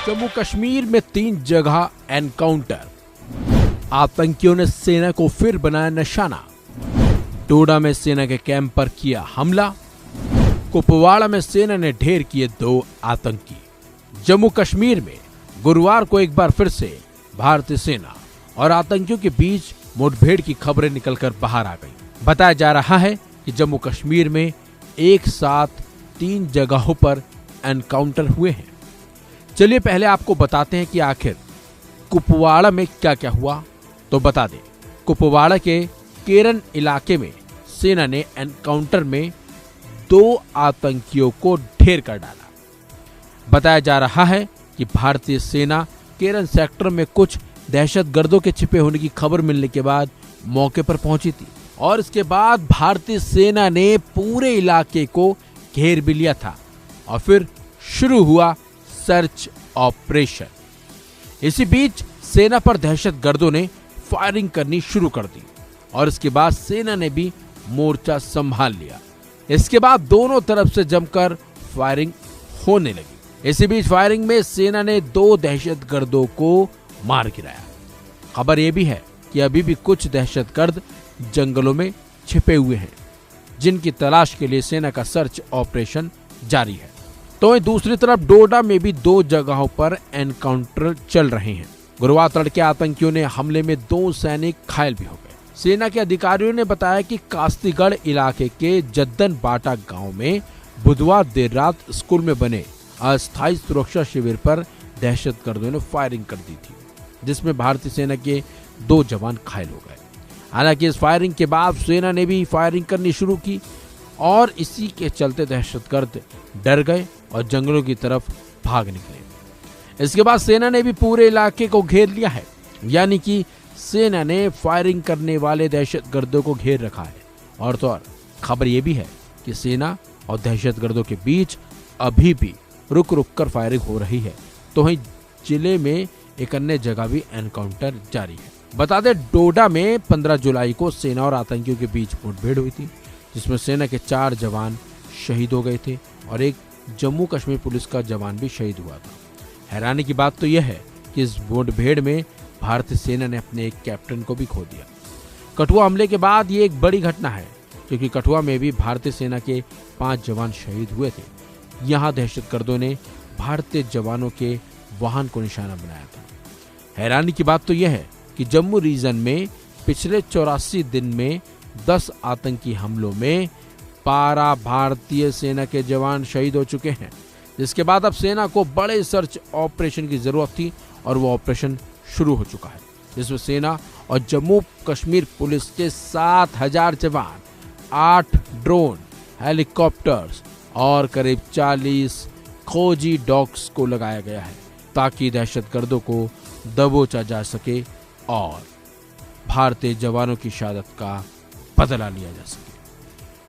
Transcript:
जम्मू कश्मीर में 3 जगह एनकाउंटर। आतंकियों ने सेना को फिर बनाया निशाना। डोडा में सेना के कैंप पर किया हमला। कुपवाड़ा में सेना ने ढेर किए 2 आतंकी। जम्मू कश्मीर में गुरुवार को एक बार फिर से भारतीय सेना और आतंकियों के बीच मुठभेड़ की खबरें निकलकर बाहर आ गई। बताया जा रहा है कि जम्मू कश्मीर में एक साथ 3 जगहों पर एनकाउंटर हुए हैं। चलिए पहले आपको बताते हैं कि आखिर कुपवाड़ा में क्या क्या हुआ। तो बता दें, कुपवाड़ा के केरन इलाके में सेना ने एनकाउंटर में 2 आतंकियों को ढेर कर डाला। बताया जा रहा है कि भारतीय सेना केरन सेक्टर में कुछ दहशतगर्दों के छिपे होने की खबर मिलने के बाद मौके पर पहुंची थी और इसके बाद भारतीय सेना ने पूरे इलाके को घेर भी लिया था और फिर शुरू हुआ सर्च ऑपरेशन। इसी बीच सेना पर दहशतगर्दों ने फायरिंग करनी शुरू कर दी और इसके बाद सेना ने भी मोर्चा संभाल लिया। इसके बाद दोनों तरफ से जमकर फायरिंग होने लगी। इसी बीच फायरिंग में सेना ने 2 दहशतगर्दों को मार गिराया। खबर यह भी है कि अभी भी कुछ दहशतगर्द जंगलों में छिपे हुए हैं, जिनकी तलाश के लिए सेना का सर्च ऑपरेशन जारी है। तो दूसरी तरफ डोडा में भी 2 जगहों पर एनकाउंटर चल रहे हैं। गुरुवार तड़के आतंकियों ने हमले में 2 सैनिक घायल भी हो गए। सेना के अधिकारियों ने बताया कि कास्तीगढ़ इलाके के जद्दन बाटा गांव में बुधवार देर रात स्कूल में बने अस्थायी सुरक्षा शिविर पर दहशतगर्दों ने फायरिंग कर दी थी, जिसमें भारतीय सेना के 2 जवान घायल हो गए। हालांकि इस फायरिंग के बाद सेना ने भी फायरिंग करनी शुरू की और इसी के चलते दहशतगर्द डर गए और जंगलों की तरफ भाग निकले। इसके बाद सेना ने भी पूरे इलाके को घेर लिया है, यानी कि सेना ने फायरिंग करने वाले दहशतगर्दों को घेर रखा है। और तो और खबर यह भी है कि सेना और दहशतगर्दों के बीच अभी भी रुक रुक कर फायरिंग हो रही है। तो वहीं जिले में एक अन्य जगह भी एनकाउंटर जारी है। बता दें, डोडा में 15 जुलाई को सेना और आतंकियों के बीच मुठभेड़ हुई थी, जिसमें सेना के 4 जवान शहीद हो गए थे और एक जम्मू कश्मीर पुलिस का जवान भी शहीद हुआ था। हैरानी की बात तो यह है कि इस मुठभेड़ में भारतीय सेना ने अपने एक कैप्टन को भी खो दिया। कठुआ हमले के बाद ये एक बड़ी घटना है, क्योंकि कठुआ में भी भारतीय सेना के 5 जवान शहीद हुए थे। यहाँ दहशतगर्दों ने भारतीय जवानों के वाहन को निशाना बनाया था। हैरानी की बात तो यह है कि जम्मू रीजन में पिछले 84 दिन में 10 आतंकी हमलों में 12 भारतीय सेना के जवान शहीद हो चुके हैं, जिसके बाद अब सेना को बड़े सर्च ऑपरेशन की जरूरत थी और वो ऑपरेशन शुरू हो चुका है, जिसमें सेना और जम्मू कश्मीर पुलिस के 7000 जवान, 8 ड्रोन, हेलीकॉप्टर्स और करीब 40 खोजी डॉग्स को लगाया गया है, ताकि दहशतगर्दों को दबोचा जा सके और भारतीय जवानों की शहादत का बदला लिया जा सके।